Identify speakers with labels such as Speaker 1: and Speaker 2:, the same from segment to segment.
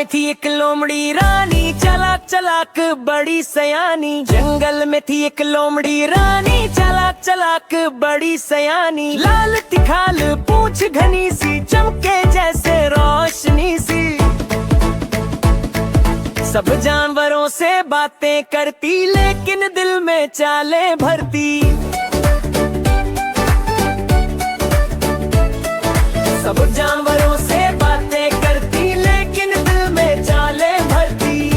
Speaker 1: में थी एक लोमड़ी रानी, चालाक चालाक बड़ी सयानी। जंगल में थी एक लोमड़ी रानी, चालाक चालाक बड़ी सयानी। लाल तिखाल पूंछ घनी सी, चमके जैसे रोशनी सी। सब जानवरों से बातें करती, लेकिन दिल में चालें भरती। सब जानवरों से बातें करती, लेकिन दिल में चालें भरती।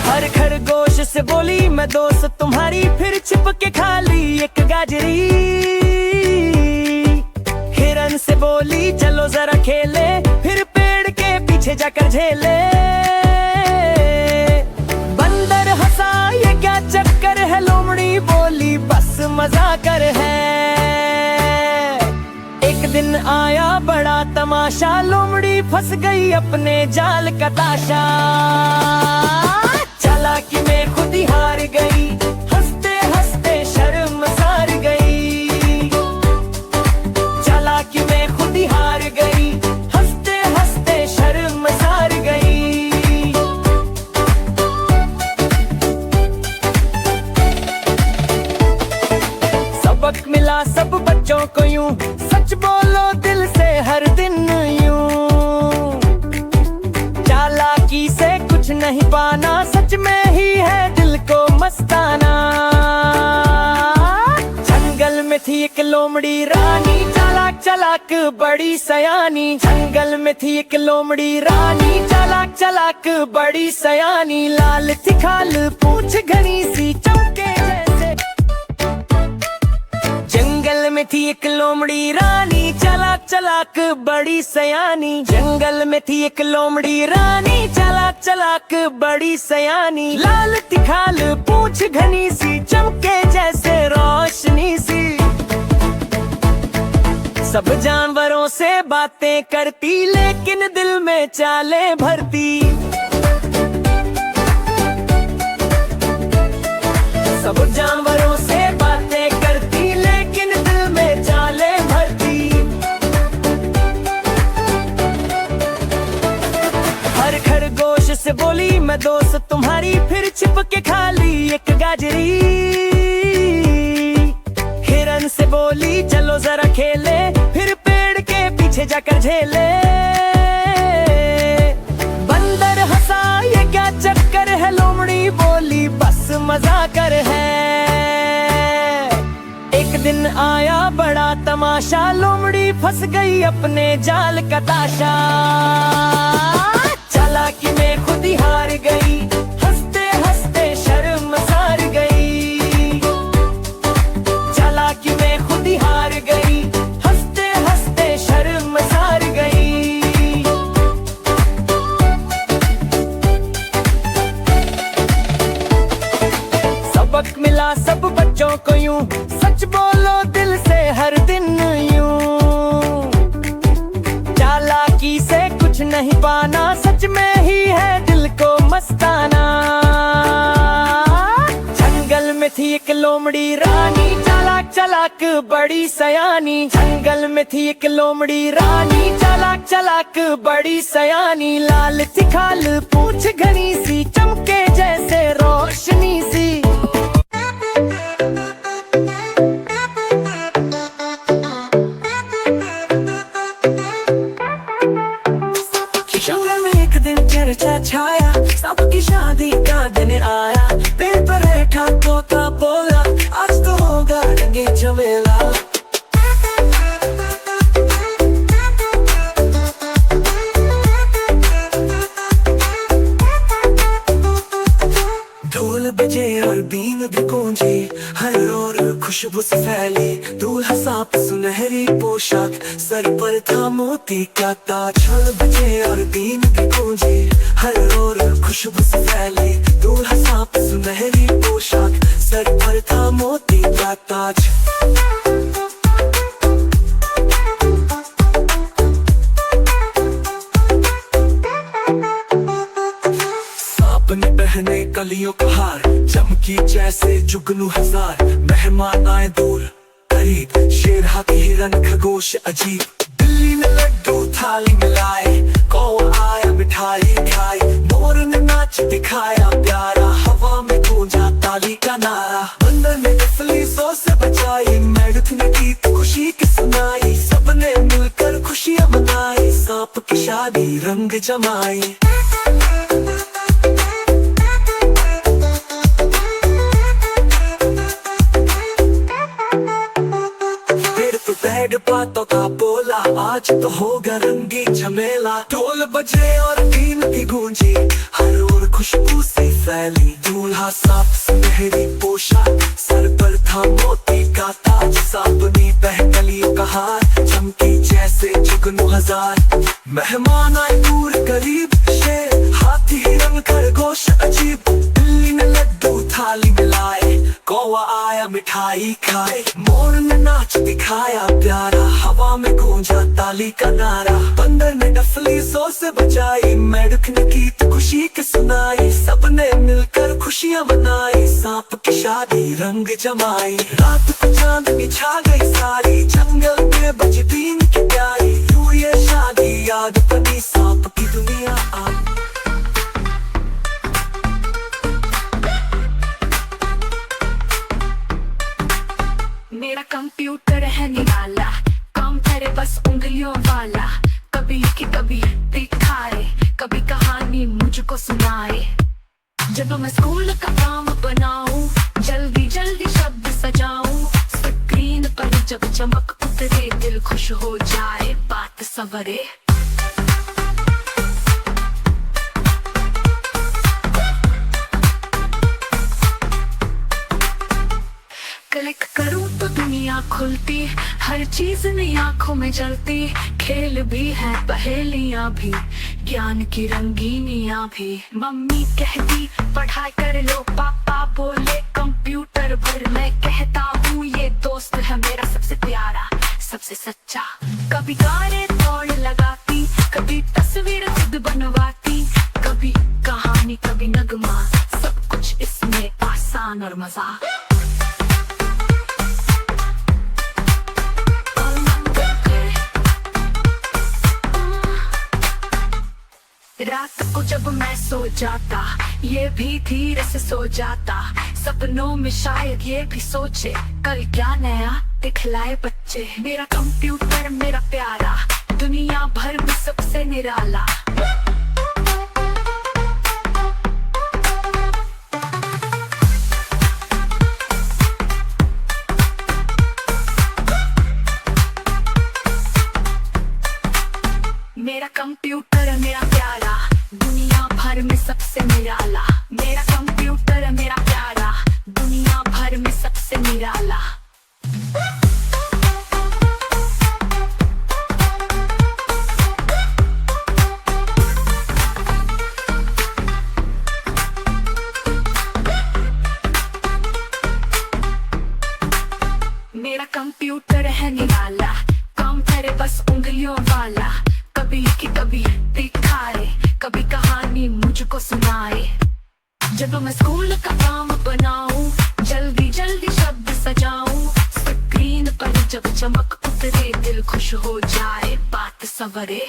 Speaker 1: हर खरगोश से बोली मैं दोस्त तुम्हारी, फिर छिप के खा ली एक गाजरी। हिरन से बोली चलो जरा खेले, फिर पेड़ के पीछे जाकर झेले। बंदर हंसा ये क्या चक्कर है, लोमड़ी बोली बस मजा कर है। एक दिन आया बड़ा तमाशा, लोमड़ी फंस गई अपने जाल का ताशा। चालाकी में खुद ही हार गई, हंसते हंसते शर्म सार गई। चालाकी में खुद ही हार गई, हंसते हंसते शर्म सार गई। सबक मिला सब बच्चों को यूं, सच बोलो दिल से हर दिन यूं। चालाकी से कुछ नहीं पाना, सच में ही है दिल को मस्ताना। जंगल में थी एक लोमड़ी रानी, चालाक चालाक बड़ी सयानी। जंगल में थी एक लोमड़ी रानी, चालाक चालाक बड़ी सयानी। लाल तिखाल पूंछ घनी सी, चमके जैसे। जंगल में थी एक लोमड़ी रानी, चालाक चालाक बड़ी सयानी। जंगल में थी एक लोमड़ी रानी, चालाक चालाक बड़ी सयानी। लाल तिखाल पूंछ घनी सी, चमके जैसे रोशनी सी। सब जानवरों से बातें करती, लेकिन दिल में चालें भरती। सब जानवरों से बातें करती, लेकिन दिल में चालें भरती। हर खरगोश से बोली मैं दोस्त तुम्हारी, फिर छिप के खा ली एक गाजरी। हिरन से बोली चलो जरा खेले, फिर पेड़ के पीछे जाकर झेले। बंदर हंसा ये क्या चक्कर है, लोमड़ी बोली बस मजा कर है। एक दिन आया बड़ा तमाशा, लोमड़ी फंस गई अपने जाल का ताशा। चालाकी में खुद ही हार गई, हंसते हंसते शर्म सार गई। चालाकी में खुद ही हार गई, हंसते हंसते शर्म सार गई। सबक मिला सब बच्चों को यूं, सच बोलो दिल से हर दिन यूं। चालाकी से कुछ नहीं पाना, सच में ही है दिल को मस्ताना। जंगल में थी एक लोमड़ी रानी, चालाक चालाक बड़ी सयानी। जंगल में थी एक लोमड़ी रानी, चालाक चालाक बड़ी सयानी। लाल तिखाल पूंछ घनी सी, चमके जैसे रोशनी सी। चर्चा छाया, सबकी शादी का दिन आया। पेड़ पर बैठा तोता बोला, आज तो होगा रंगे झमेला। ढोल बजे और बीन भी गूंजी, हर ओर खुशबू से फैली। दूल्हा सांप सुनहरी पोशाक, सर पर था मोती का ताज। ढोल बजे और बीन भी गूंजी, हर ओर खुशबू से फैली। दूल्हा सांप सुनहरी पोशाक, सर पर था मोती का ताज। अपने पहने कलियों का हार, चमकी जैसे जुगनू हजार। मेहमान आए दूर करीब, शेर हाथी हिरन खरगोश अजीब। दिल्ली में थाली मिलाए, कौवा आया मिठाई खाई, मोर ने नाच दिखाया प्यारा, हवा में गूंजा ताली का नारा। बंदर ने तफलीसों से बचाई, मेढक ने गीत खुशी की सुनाई, सबने मिलकर खुशियां मनाई, सांप की शादी रंग जमाई। बैठ बातों का बोला, आज तो होगा रंगी झमेला। ढोल बजे और बीन की गूंजी, हर ओर खुशबू से फैली। दूल्हा साफ सुनहरी पोशाक, सर पर था मोती का ताज, सांपनी बहकलियों का हार, चमकी जैसे जुगनू हजार। मेहमान आए दूर करीब, शेर हाथी हिरन खरगोश अजीब, बिल्ली ने लड्डू थाली मिलाए, कौवा आया मिठाई खाए, मोर ने नाच दिखाया प्यारा, हवा में गूंजा ताली का नारा। बंदर ने तफलीसों से बचाई, मेढक ने गीत खुशी की सुनाई, सबने मिलकर खुशियां मनाई, सांप की शादी रंग जमाई। रात को चांदनी छा गई सारी, जंगल में बजी बीन की प्यारी, यूं ये शादी याद बनी सांप की दुनिया आई।
Speaker 2: मेरा कंप्यूटर है निराला, काम करे बस उंगलियों वाला, कभी की कभी दिखाए, कभी कहानी मुझको सुनाए। जब मैं स्कूल का काम बनाऊं, जल्दी जल्दी शब्द सजाऊं, स्क्रीन पर जब चमक उतरे, दिल खुश हो जाए, बात सवरे। क्लिक करूं तो दुनिया खुलती, हर चीज नई आंखों में जलती, खेल भी है पहेलियां भी, ज्ञान की रंगीनियां भी। मम्मी कहती पढ़ाई कर लो, पापा बोले कंप्यूटर भर, मैं कहता हूँ ये दोस्त है मेरा सबसे प्यारा, सबसे सच्चा। कभी गाने दौड़ लगाती, कभी तस्वीर खुद बनवाती, कभी कहानी कभी नगमा, सब कुछ इसमें आसान और मजा। रात को जब मैं सो जाता, ये भी धीरे से सो जाता, सपनों में शायद ये भी सोचे, कल क्या नया दिखलाए बच्चे। मेरा कंप्यूटर मेरा प्यारा, दुनिया भर में सबसे निराला। मेरा कंप्यूटर मेरा प्यारा, दुनिया भर में सबसे निराला। मेरा कंप्यूटर मेरा प्यारा, दुनिया भर में सबसे निराला। मेरा कंप्यूटर है निराला, काम करे बस उंगलियों वाला, कभी की कभी दिखाए, कभी कहानी मुझको सुनाए। जब मैं स्कूल का काम बनाऊं, जल्दी जल्दी शब्द सजाऊं, स्क्रीन पर जब चमक उतरे, दिल खुश हो जाए, बात सवरे।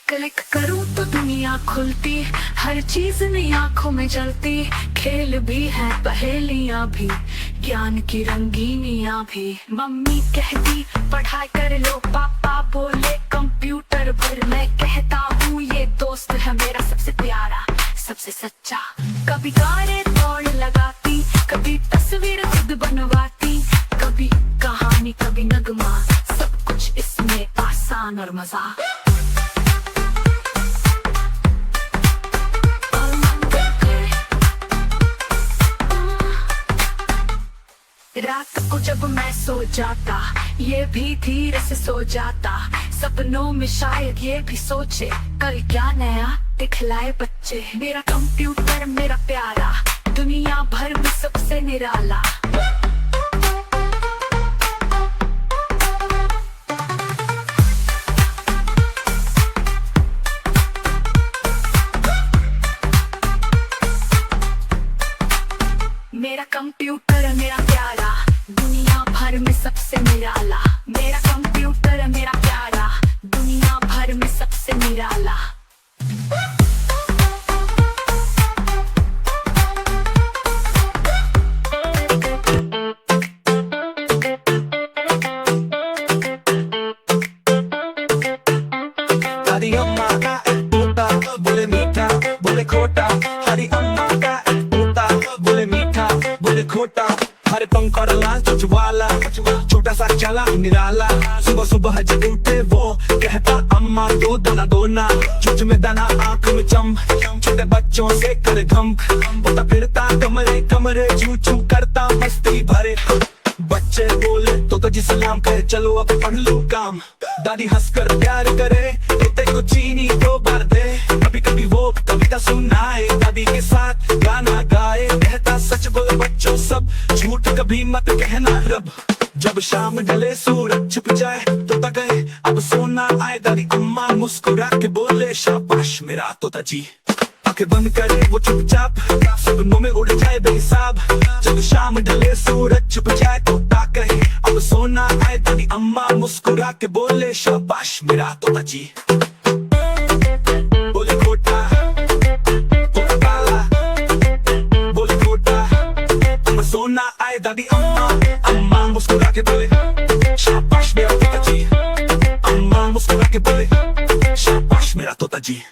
Speaker 2: क्लिक करूं तो दुनिया खुलती, हर चीज नई आंखों में जलती, खेल भी है पहेलियां भी, ज्ञान की रंगीनियां भी। मम्मी कहती पढ़ाई कर लो, पापा बोले कंप्यूटर भर, मैं कहता हूँ ये दोस्त है मेरा सबसे प्यारा, सबसे सच्चा। कभी गाने दौड़ लगाती, कभी तस्वीर खुद बनवाती, कभी कहानी कभी नगमा, सब कुछ इसमें आसान और मजा। रात को जब मैं सो जाता, ये भी धीरे से सो जाता, सपनों में शायद ये भी सोचे, कल क्या नया दिखलाए बच्चे। मेरा कंप्यूटर मेरा प्यारा, दुनिया भर में सबसे निराला।
Speaker 1: पंख और लाल चोच वाला, छोटा सा चला निराला। सुबह सुबह जब उठे वो कहता अम्मा दो दाना दो ना, चोच में दाना आंख में चम, छोटे बच्चों से कर घम, बोलता फिरता कमरे कमरे चू चू करता मस्ती भरे। बच्चे बोले तो जी सलाम कहे चलो अब पढ़ लो काम। दादी हंसकर प्यार करे तोते को चीनी 2 बार दे, कभी कभी वो कविता सुनाए दादी के साथ गाना गाए। कहता सच बोलो बच्चों सब, झूठ कभी मत कहना रब। जब शाम ढले सूरज छिप जाए तोता कहे अब सोना आए। दादी अम्मा मुस्कुरा के बोले शाबाश मेरा तोता जी। आंखें बंद करे वो चुपचाप, सपनों में उड़ जाए बेहिसाब। जब शाम ढले सूरज छुप जाए तोता कहे अब सोना आए। दादी अम्मा मुस्कुरा के बोले शाबाश मेरा तोता जी। बोले खोटा तोता काला, बोले खोटा अब सोना आए। दादी अम्मा मुस्कुरा के बोले शाबाश मेरा तोता जी। अम्मा मुस्कुरा के बोले शाबाश मेरा तोता जी।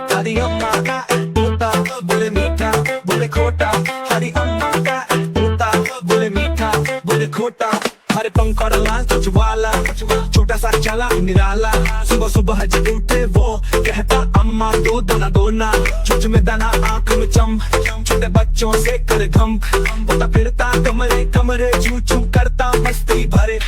Speaker 1: दादी अम्मा का एक तोता बोले मीठा बोले खोटा, हरी अम्मा का एक तोता बोले मीठा बोले खोटा। हरे पंख और लाल चोच वाला, छोटा सा चला निराला। सुबह सुबह जब उठे वो कहता अम्मा दो दाना दो ना, चोच में दाना आंख में चम, छोटे बच्चों से कर घम, बोलता फिरता कमरे कमरे चू चू करता मस्ती भरे।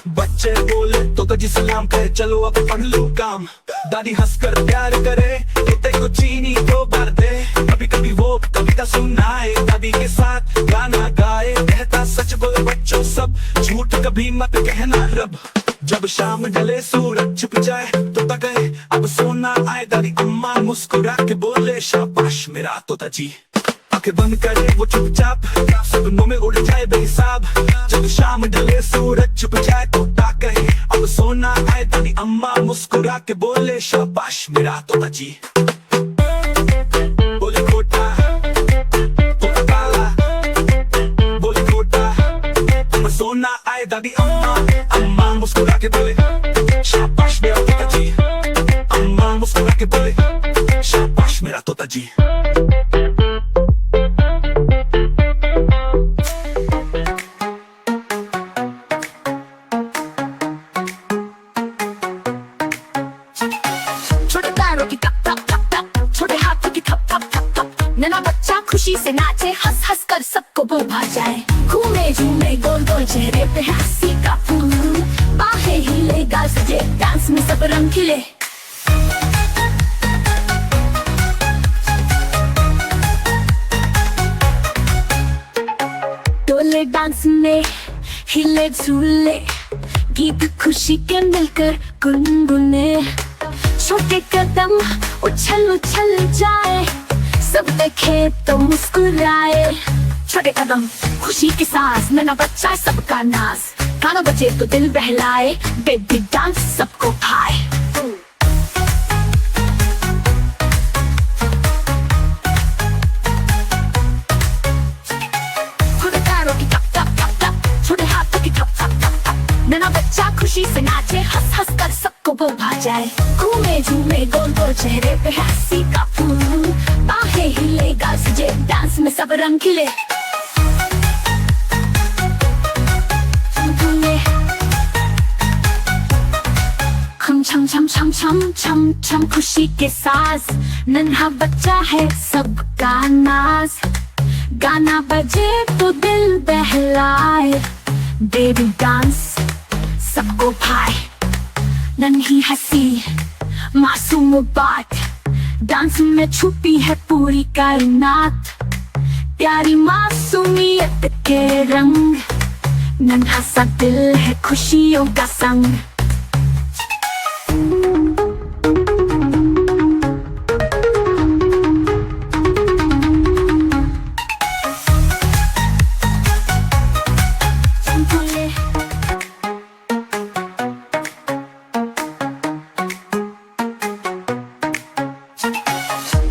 Speaker 1: बच्चे बोले तो जी सलाम कहे चलो अब पढ़ लो काम। दादी हंसकर प्यार करे तोते को चीनी 2 बार दे, कभी कभी वो कविता सुनाए दादी के साथ गाना गाए। कहता सच बोलो बच्चों सब, झूठ कभी मत कहना रब। जब शाम ढले सूरज छिप जाए तोता कहे अब सोना आए। दादी अम्मा मुस्कुरा के बोले शाबाश मेरा तोता जी। आंखें बंद करे वो चुपचाप, सपनों में उड़ जाए बेहिसाब। जब शाम ढले सूरज छुप जाए तोता कहे अब सोना आए। दादी अम्मा मुस्कुरा के बोले शाबाश मेरा तोता जी। बोले खोटा तोता काला, बोले खोटा अब सोना आए। दादी अम्मा मुस्कुरा के बोले शाबाश मेरा तोता जी। अम्मा मुस्कुरा के बोले शाबाश मेरा तोता जी।
Speaker 2: नन्हा बच्चा खुशी से नाचे हंस हंस कर सबको भुला जाए। घूमे झूमे गोल गोल चेहरे पे हंसी का फूल, बाहें हिले गाल सजे डांस में सब रंग खिले। डोले डांस में हिले झूले, गीत खुशी के मिलकर गुनगुने। छोटे कदम उछल उछल जाए, सब देखे तो मुस्कुराए। छोटे कदम खुशी की सांस, नन्हा बच्चा सबका नाज। गाना बजे तो दिल बहलाए, बेबी डांस सबको भाए। छोटे पैरों की टप टप टप टप, छोटे हाथों की टप टप टप टप। नन्हा बच्चा खुशी से नाचे हंस हंस कर सबको भुला जाए। घूमे झूमे गोल गोल चेहरे पे हंसी का फूल, बाहें हिले गाल सजे डांस में सब रंग खिले। खम छम छम छम छम छम छम खुशी के साज, नन्हा बच्चा है सबका नाज। गाना बजे तो दिल बहलाए, बेबी डांस सबको भाए। नन्ही हंसी मासूम बात, डांस में छुपी है पूरी कायनात। प्यारी मासूमियत के रंग, नन्हा सा दिल है खुशियों का संग।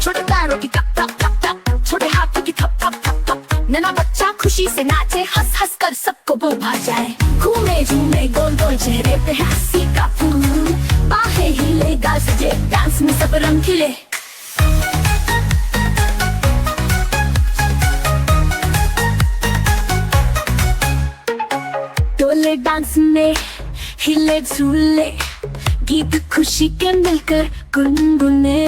Speaker 2: छोटे पैरों की टप टप टप टप, छोटे हाथों की थप थप थप थप। नन्हा बच्चा खुशी से नाचे हंस हंस कर सबको भुला जाए। घूमे झूमे गोल गोल चेहरे पे हंसी का फूल, बाहें हिले गाल सजे डांस में सब रंग खिले। डोले डांस में हिले झूले, गीत खुशी के मिलकर गुनगुने।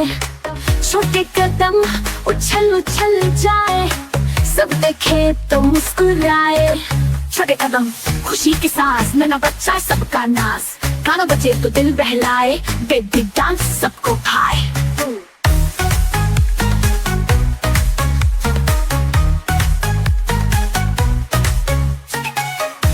Speaker 2: छोटे कदम उछल उछल जाए, सब देखे तो मुस्कुराए। छोटे कदम खुशी के सांस, नन्हा बच्चा सबका नाच, गाना बजे तो दिल बहलाए, बेबी डांस सबको भाए।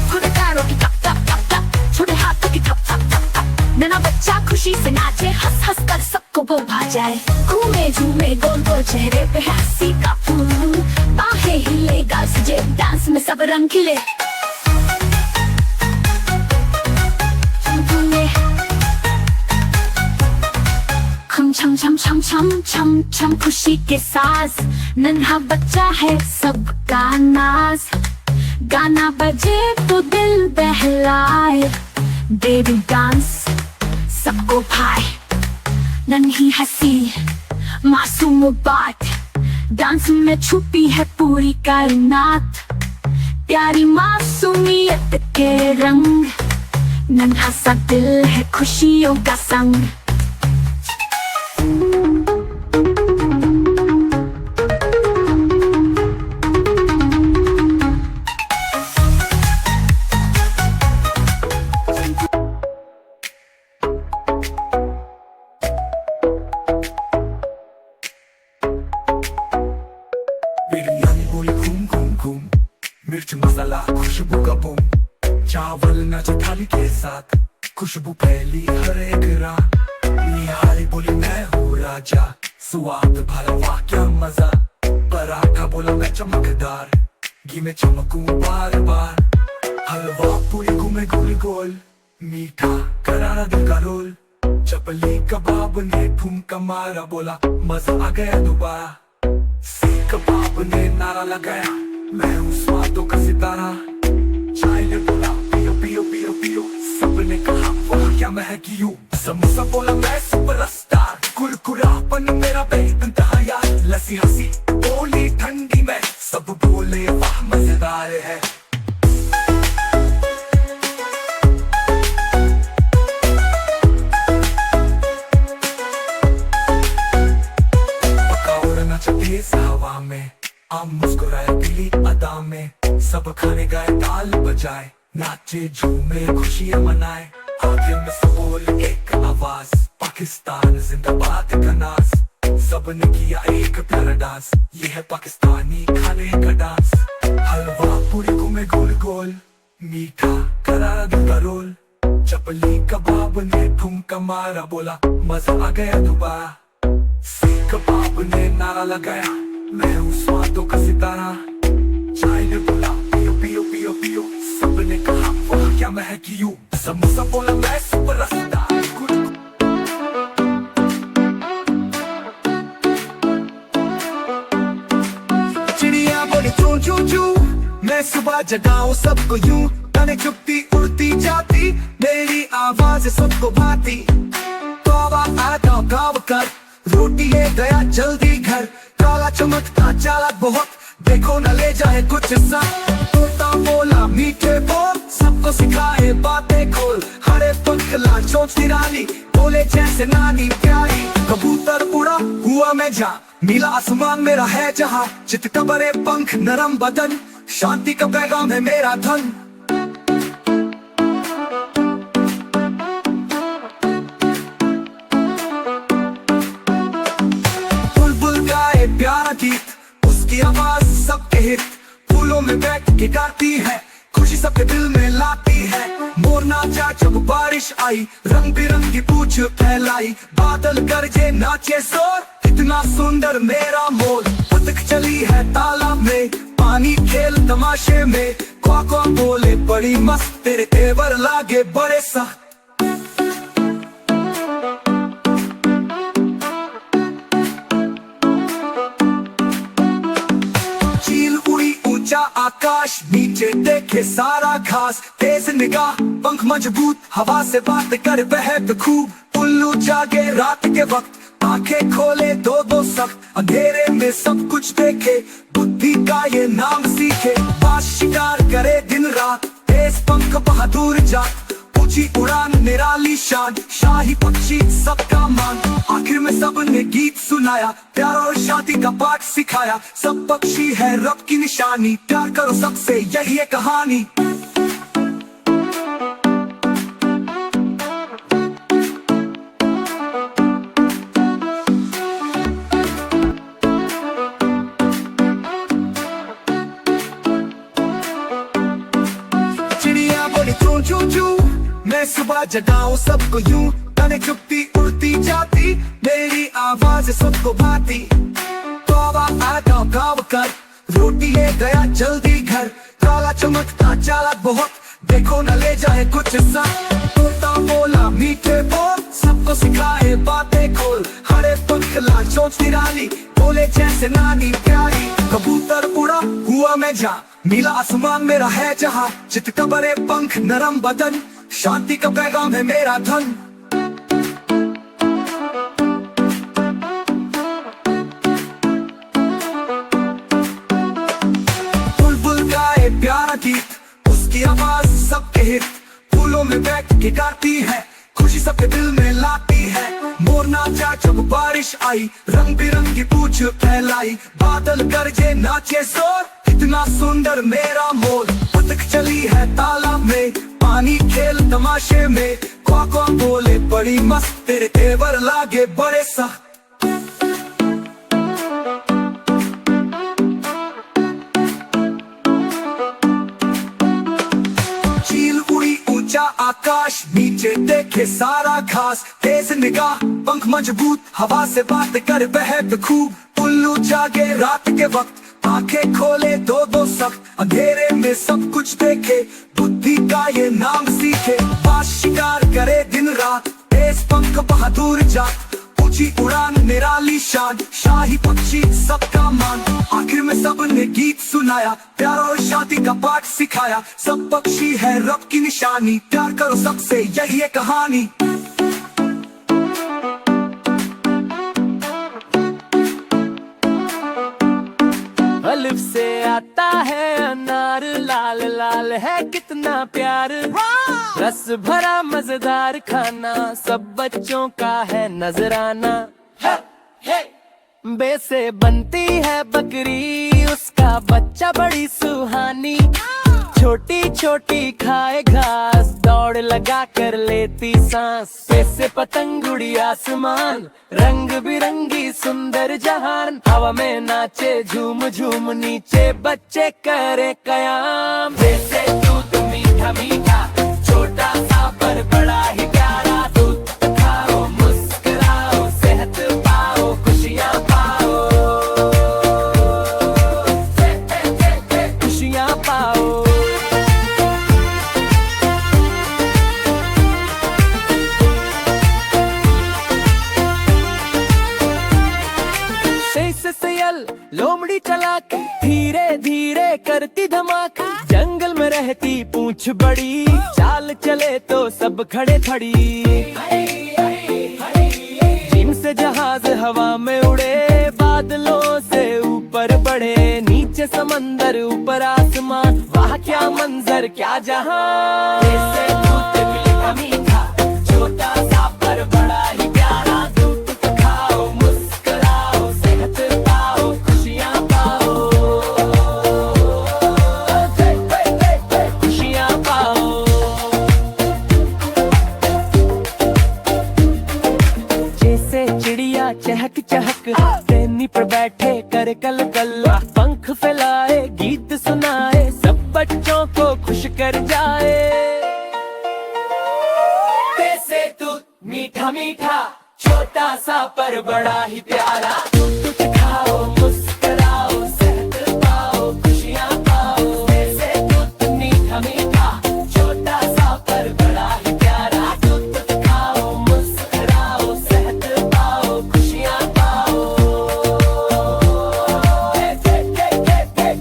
Speaker 2: छोटे पैरों की टप टप टप टप, छोटे हाथों की टप टप टप टप, नन्हा बच्चा खुशी से नाचे, हंस हंस कर सबको वो भा जाए। घूमे झूमे गोल गोल चेहरे पे हंसी का फूल, बाहें हिले गाल सजे डांस में सब रंग खिले। खम छम छम छम छम छम छम खुशी के साथ, नन्हा बच्चा है सबका नाज, गाना बजे तो दिल बहलाए, बेबी डांस सबको भाए। नन्ही हंसी मासूम बात, डांस में छुपी है पूरी कायनात, प्यारी मासूमियत के रंग, नन्हा सा दिल है खुशियों का संग।
Speaker 1: मेरी नानी बोली घूम घूम घूम, मिर्च मसाला खुशबू का बूम, चावल नाचे थाली के साथ, खुशबू फैली हर एक रात। निहारी बोली मैं हूँ राजा, स्वाद भरा वाह क्या मजा, पराठा बोला मैं चमकदार, घी में चमकूं बार बार। हलवा पूरी घूमे गोल गोल, मीठा करारा दिल का रोल, चपली कबाब ने ठुमका मारा, बोला मजा आ गया दोबारा। सीख कबाब ने नारा लगाया, मैं हूँ स्वादों का सितारा। चाय ने बोला पियो पियो पियो पियो, सबने कहा वाह क्या महकी यूं। समोसा बोला मैं सुपरस्टार, कुरकुरापन मेरा बेइंतहा यार। लस्सी हंसी बोली ठंडी में, सब बोले वाह मजेदार है। तेज हवा में आम मुस्कुराए पीली अदा में, सब खाने गए ताल बजाए, नाचे झूमे खुशियां मनाए। आगे में सब बोले एक आवाज, पाकिस्तान जिंदाबाद का नाज, सबने किया एक प्यारा डांस, ये है पाकिस्तानी खाने का डांस। हलवा पूरी घूमे गोल गोल, मीठा करारा दिल का रोल, चपली कबाब ने ठुमका मारा, बोला मजा आ गया दोबारा। सीख कबाब ने नारा लगाया, मैं हूँ स्वादों का सितारा। चाय ने बोला पियो पियो पियो पियो, सबने कहा वाह क्या महकी यूं। समोसा बोला मैं सुपरस्टार, चिड़िया बोली चू चू चू, मैं सुबह जगाऊं सबको यूं। गाने चुपती उड़ती जाती, मेरी आवाज सबको भाती। तौबा आता गाँव कर, रोटी ये गया जल्दी घर, काला चमकता चालाक बहुत, देखो न ले जाए कुछ सा। तोता बोला मीठे बोल, सबको सिखाए बातें खोल, हरे पंख लाचों तिरानी, बोले जैसे नानी प्यारी। कबूतर उड़ा हुआ मैं जा, नीला आसमान मेरा है जहाँ, चित बड़े पंख नरम बदन, शांति का पैगाम है मेरा धन। प्यारा गीत, उसकी आवाज सबके हित, फूलों में बैठ के गाती है, खुशी सबके दिल में लाती है। मोर नाचा जब बारिश आई, रंग बिरंगी पूछ फैलाई, बादल गरजे नाचे जोर, इतना सुंदर मेरा मोर। बतख चली है तालाब में, पानी खेल तमाशे में, क्वा बोले बड़ी मस्त, तेरे तेवर लागे बड़े सख्त। ऊंचा आकाश, नीचे देखे सारा घास। तेज निगाह, पंख मजबूत, हवा से बात कर बहक खूब। उल्लू जागे रात के वक्त, आंखें खोले दो दो सख्त। अंधेरे में सब कुछ देखे, बुद्धि का ये नाम सीखे। बाज शिकार करे दिन रात, तेज पंख बहादुर जात। ऊंची उड़ान निराली शान, शाही पक्षी सबका मान। आखिर में सबने गीत सुनाया, प्यार और शांति का पाठ सिखाया। सब पक्षी है रब की निशानी, प्यार करो सबसे यही है कहानी। चिड़िया बोली चू चू चू, मैं सुबह जगाऊं सबको यूं। तने चुपती उड़ती जाती, मेरी आवाज सबको भाती। तौबा आगा गाँव कर, रोटी ले गया जल्दी घर। काला चमकता चालाक बहुत, देखो न ले जाए कुछ सा। तोता बोला मीठे बोल, सबको सिखाए बातें खोल। हरे पंख ला चोंच निराली, बोले जैसे नानी प्यारी। कबूतर उड़ा हुआ मैं जा, नीला आसमान मेरा है जहाँ। चित का बड़े पंख नरम बदन, शांति का पैगाम है मेरा धन। बुलबुल गाए प्यारा गीत, उसकी आवाज सबके हित। फूलों में बैठ के गाती है, खुशी सबके दिल में लाती है। मोर नाचा जब बारिश आई, रंग बिरंगी पूछ फैलाई। बादल गरजे नाचे जोर, इतना सुंदर मेरा मोर। बतख चली है तालाब में, पानी खेल तमाशे में। क्वा बोले बड़ी मस्त, तेरे तेवर लागे बड़े सख्त। चील उड़ी ऊंचा आकाश, नीचे देखे सारा घास। तेज निगाह, पंख मजबूत, हवा से बात कर बहक खूब। उल्लू जागे रात के वक्त, आंखें खोले दो दो सख्त। अंधेरे में सब कुछ देखे, बुद्धि का ये नाम सीखे। बाज शिकार करे दिन रात, तेज पंख बहादुर जात। ऊंची उड़ान निराली शान, शाही पक्षी सबका मान। आखिर में सबने गीत सुनाया, प्यार और शांति का पाठ सिखाया। सब पक्षी है रब की निशानी, प्यार करो सबसे यही है कहानी।
Speaker 3: अलिफ से आता है अनार, लाल लाल है कितना प्यार। रस भरा मजेदार खाना, सब बच्चों का है नजराना। बे से बनती है बकरी, उसका बच्चा बड़ी सुहानी। छोटी छोटी खाए घास, दौड़ लगा कर लेती सांस। पैसे पतंग उड़ी आसमान, रंग बिरंगी सुंदर जहान। हवा में नाचे झूम झूम, नीचे बच्चे करे कयाम। जैसे दूध मीठा मीठा, छोटा सा पर बड़ा ही प्यारा। दूध खाओ मुस्कुराओ, सेहत पाओ खुशियाँ पाओ। खुशियाँ पाओ। लोमड़ी चला के धीरे धीरे करती धमाका। जंगल में रहती पूंछ बड़ी, चाल चले तो सब खड़े खड़ी। जिनसे जहाज हवा में उड़े, बादलों से ऊपर बढ़े। नीचे समंदर ऊपर आसमान, वाह क्या मंजर क्या जहां। जैसे दूध मीठा मीठा, छोटा सा पर बड़ा ही प्यारा। दूध खाओ मुस्कुराओ, सेहत पाओ खुशियाँ पाओ। खुशियाँ पाओ। जैसे चिड़िया चहक चहक, प्रेमी पर बैठे कर कल कल। पंख फैलाए गीत सुनाए, सब बच्चों को खुश कर जाए। जैसे दूध मीठा मीठा, छोटा सा पर बड़ा ही प्यारा। दूध खाओ मुस्कुराओ, सेहत पाओ खुशियाँ पाओ। जैसे दूध मीठा मीठा, छोटा सा पर बड़ा ही प्यारा। दूध खाओ मुस्कुराओ, सेहत पाओ खुशियाँ पाओ।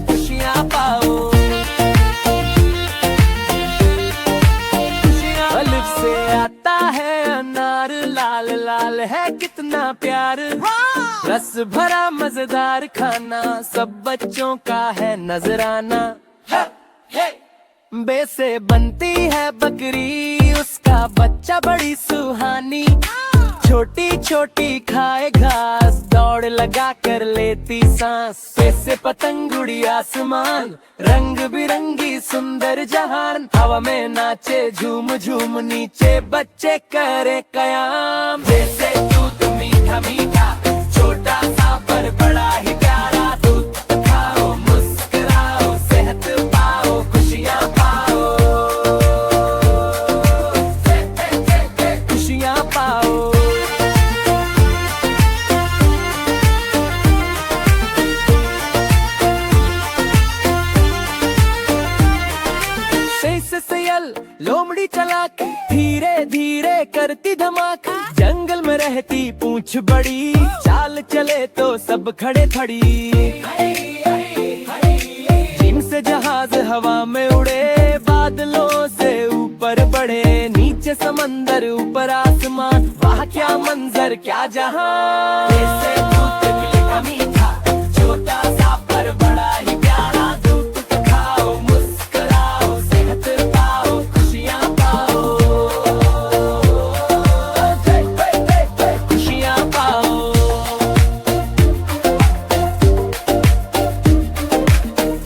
Speaker 3: खुशियाँ पाओ। भरा मजेदार खाना, सब बच्चों का है नजराना। बे से बनती है बकरी, उसका बच्चा बड़ी सुहानी। छोटी छोटी खाए घास, दौड़ लगा कर लेती सांस। पे से पतंग उड़ी आसमान, रंग बिरंगी सुंदर जहान। हवा में नाचे झूम झूम, नीचे बच्चे करे कयाम। जैसे दूध मीठा मीठा, छोटा सा पर बड़ा ही प्यारा। दूध खाओ, मुस्कुराओ, सेहत पाओ, खुशियाँ पाओ, खुशियाँ पाओ। लोमड़ी चलाक, धीरे धीरे करती धमाक। जंगल में रहती पूंछ बड़ी, चाल चले तो सब खड़े खड़ी। जिनसे जहाज हवा में उड़े, बादलों से ऊपर बढ़े। नीचे समंदर ऊपर आसमान, वाह क्या मंजर क्या जहां। जैसे दूध मीठा मीठा, छोटा सा पर बड़ा ही प्यारा। दूध खाओ, मुस्कुराओ, सेहत पाओ, खुशियाँ पाओ, खुशियाँ पाओ।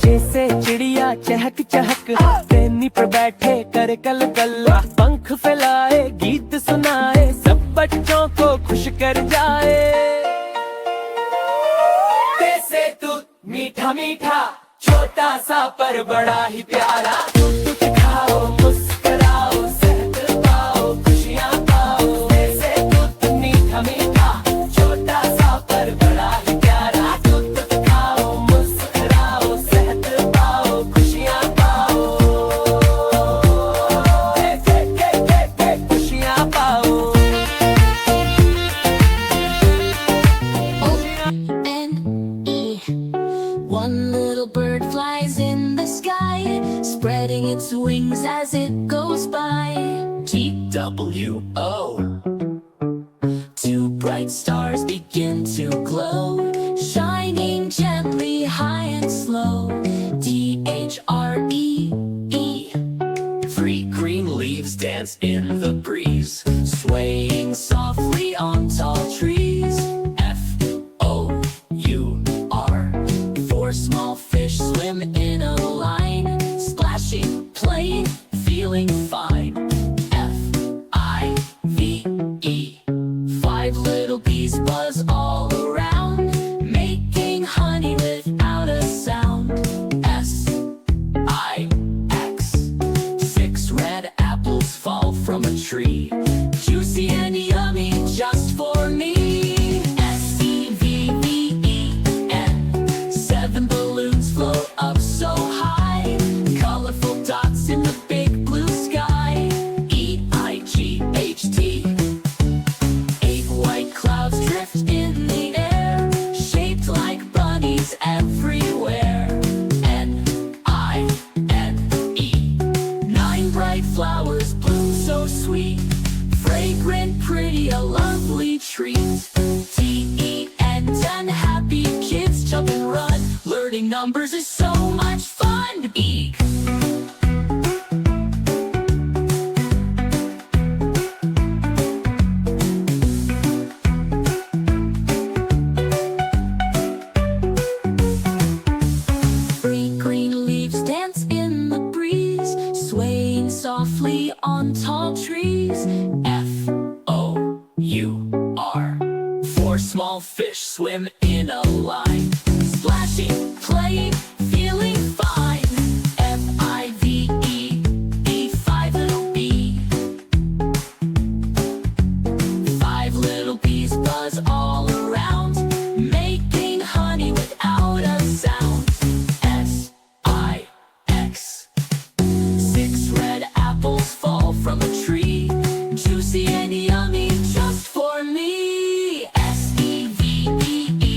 Speaker 3: जैसे चिड़िया चहक चहक, तेनी पर बैठे कर कल कल। पंख फैलाए, गीत सुनाए, सब बच्चों को खुश कर जाए। जैसे दूध मीठा मीठा, छोटा सा पर बड़ा ही प्यारा। दूध खाओ, मुस्कुराओ, सेहत पाओ, खुशियाँ पाओ। जैसे दूध मीठा मीठा, छोटा सा पर बड़ा ही प्यारा। दूध खाओ, मुस्कुराओ, सेहत पाओ, खुशियाँ पाओ, खुशियाँ पाओ।
Speaker 2: O-N-E. One little bird flies in the sky, spreading its wings as it goes by. T-W-O. Two bright stars begin to glow, shining gently high and slow. T-H-R-E-E. Three green leaves dance in the breeze, swaying softly on tall trees. F-O-U-R. Four small fish swim in a line, splashing, playing, feeling fine. F-I-V-E. Five little bees buzz all around, making honey without a sound. S-I-X. Six red apples fall from a tree, juicy and yummy just for me. S-E-V-E-N. Seven balloons float up so high, colorful dots in the big blue sky. E-I-G-H-T. Eight white clouds drift in the air, shaped like bunnies everywhere. N-I-N-E. Nine bright flowers bloom so sweet, fragrant, pretty, a lovely treat. T-E-N. 10 happy kids jump and run, learning numbers is so much fun. Eek. Three green leaves dance in the breeze, swaying softly on tall trees. F-O-U-R. Four small fish swim in a line, splashing, playing, feeling fine. F-I-V-E-E. Five little bees. Five little bees buzz all around, making honey without a sound. S-I-X. Six red apples fall from a tree, juicy and yummy just for me. S-E-V-E-E.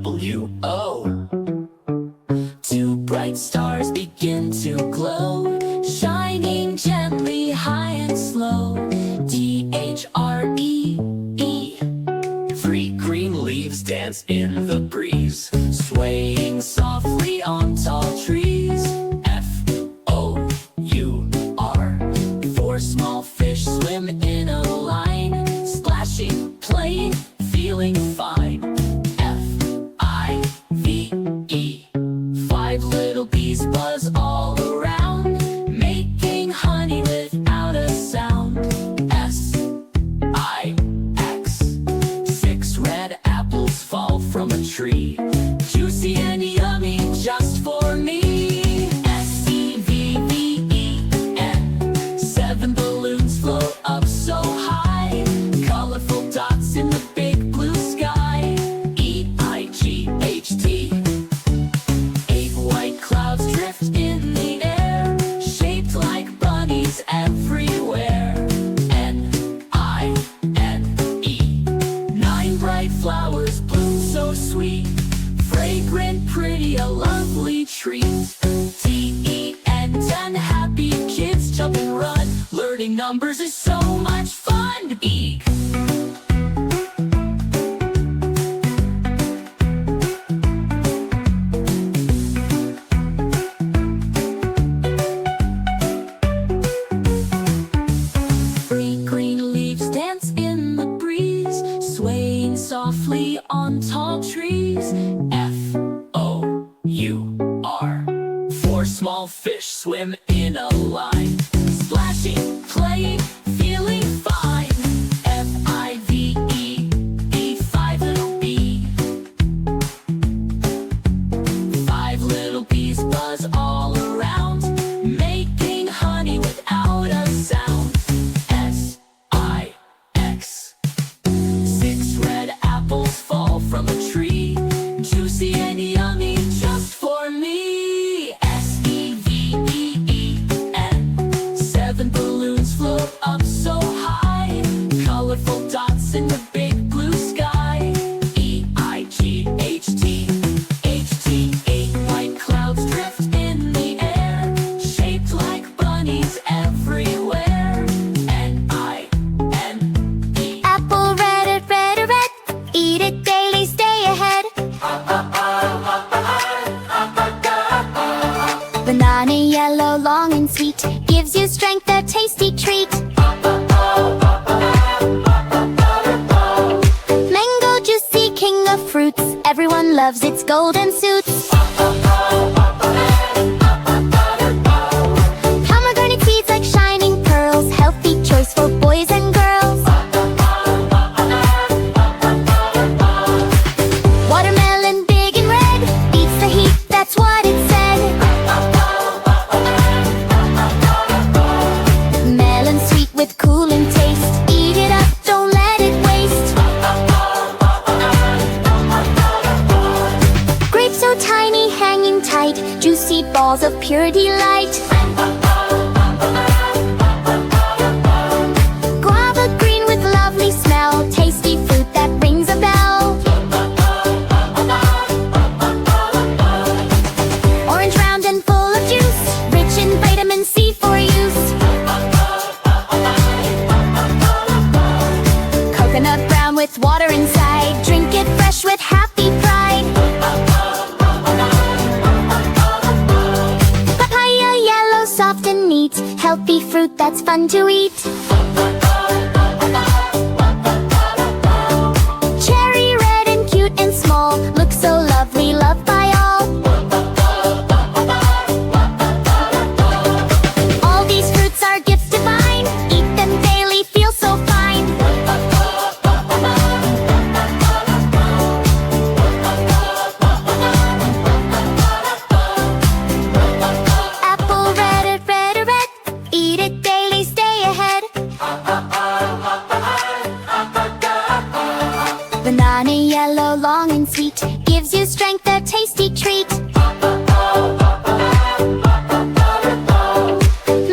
Speaker 3: W-O. Two bright stars begin to glow, shining gently high and slow. T-H-R-E-E. Three green leaves dance in the breeze, swaying softly on tall trees. F-O-U-R. Four small fish swim in a line, splashing, playing, feeling fine. F-I-V-E. Five little bees buzz all around, making honey without a sound. S-I-X. Six red apples fall from a tree, juicy and yummy just for me. S-E-V-V-E-N. Seven balloons float up so high, colorful dots in the big blue sky. E-I-G-H-T. Eight white clouds drift in the air, shaped like bunnies everywhere. N-I-N-E. Nine bright flowers bloom so sweet, fragrant, pretty, a lovely treat. T-E-N. 10 happy kids jump and run, learning numbers is so much fun. E. Three green leaves dance in the breeze, swaying softly on tall trees. F-O-U-R. Four small fish swim in a line, splashing, playing, feeling fine. F-I-V-E-E. Five little bee. Five little bees buzz all around, making honey without a sound. S-I-X. Six red apples fall from a tree, juicy and yummy just for me. S-E-V-E-E-N. Seven balloons float up so high, colorful dots in the big blue sky. E-I-G-H-T. H-T. Eight white clouds drift in the air, shaped like bunnies everywhere. N-I-N-E.
Speaker 4: Apple red, red, red. Eat it daily, stay ahead. Banana yellow, long and sweet, gives you strength, a tasty treat. Mango juicy, king of fruits, everyone loves its golden suits. Pomegranate seeds like shining pearls, healthy choice for boys and girls. Watermelon big and red, beats the heat, that's what it said. Melon sweet with cooling taste, eat it up, don't let it waste. Grapes so tiny, hanging tight, juicy balls of pure delight. Guava green with lovely smell, tasty fruit that rings a bell. Orange round and full of juice, rich in vitamin C for use. Coconut brown with water inside, drink it fresh with happy pride. Papaya yellow, soft and neat, healthy fruit that's fun to eat. Cherry red and cute and small, looks so lovely, loved by all. All these fruits are gifts divine, eat them daily, feel so fine. Apple red, red, red, eat it daily, stay ahead. Banana yellow, long and sweet, gives you strength, a tasty treat.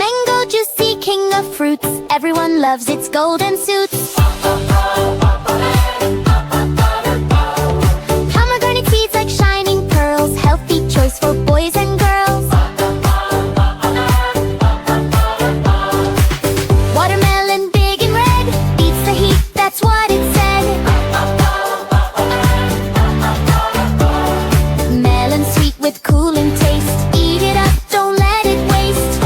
Speaker 4: Mango juicy, king of fruits, everyone loves its golden suits. Pomegranate seeds choice for boys and girls. Watermelon big and red, beats the heat, that's what it said. Melon sweet with cooling taste, eat it up, don't let it waste.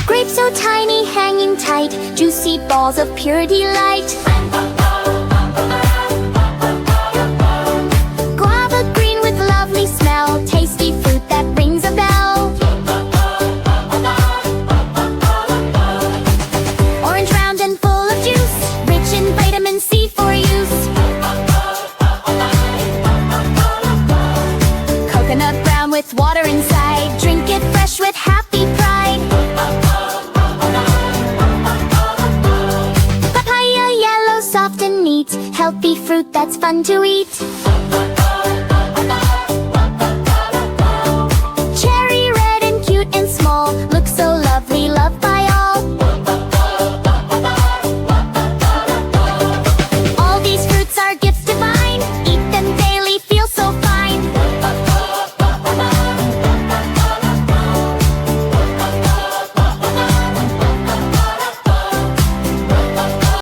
Speaker 4: Grape so tiny, hanging tight, juicy balls of pure delight. Guava green with lovely smell, tasty fruit that rings a bell. Orange round and full of juice, rich in vitamin C for use. Coconut brown with water inside, drink it fresh with happy pride. Papaya yellow, soft and neat, healthy fruit that's fun to eat.